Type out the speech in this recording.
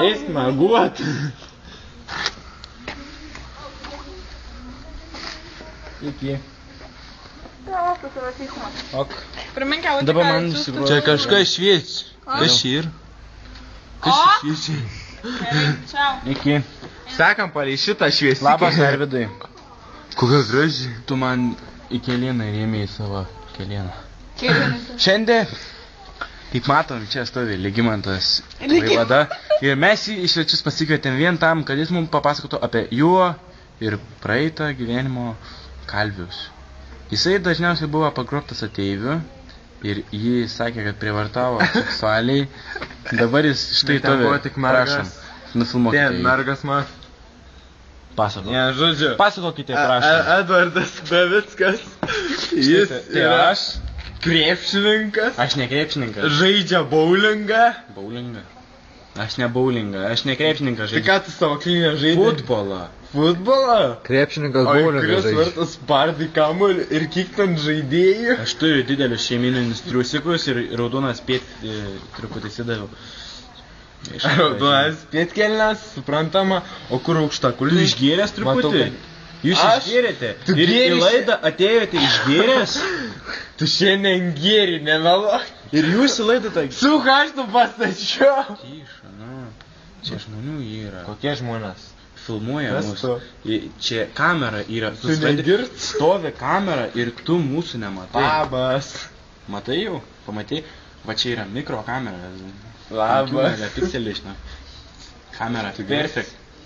Leisk maguot. Iki. Ok. Dabar man išsigroja. Čia kažkas šviečia. Kas čia yra? Kas čia šviečia? Iki. Sekam palei šitą šviesį. Labas, Arvidai. Kokia graži. Tu man į kelieną rėmė į savo kelieną. Šiandien, kaip matom, čia stovi Lygimantas Vaivada. Ir mes jį į svečius pasikvietėm vien tam, kad jis mums papasakotų apie juo ir praeitą gyvenimo kalvius. Jisai dažniausiai buvo pagrobtas ateivių ir jį sakė, kad prievartavo seksualiai. Dabar jis štai tovi. Prašom, nufilmuokite jį. Mergas man. Pasakok. Ne, žodžiu. Pasakokite, prašom. Edvardas Bevickas. Jis yra aš. Krepšininkas. Aš ne krepšininkas. Žaidžia bowlingą. Bowlingą. Aš ne bowlingą, aš ne krepšininkas Tai žaidžiu. ką tu savo klinę žaidži? Futbolą. Futbolą? Krepšininkas O bowlingą kuris žaidžia. vartas pardai kamuolį ir kiktant žaidėjų? Aš turiu didelius šeimininius triusikus ir raudonas truputį įsidaviau. Raudonas pietkelnes, suprantama, o kur aukštakulis? Tu išgėręs truputį? Jūs Aš? išgėrėte? Tu Ir į gėrėsi? laidą atėjote išgėręs? Tu šiandien gėri, nemeluok. Ir jūs į laidą tą... Suka, aš tu pastačiau. Tyša, na. Čia žmonių yra. Kokie žmonės? Filmuoja Kas mus. tu? Čia kamera yra. Tu negird? Stovi kamera ir tu mūsų nematai. Labas. Matai jau? Pamatai? Va čia yra mikrokamera. Labas. Megapikselį, žinau. Kamera. Perfect.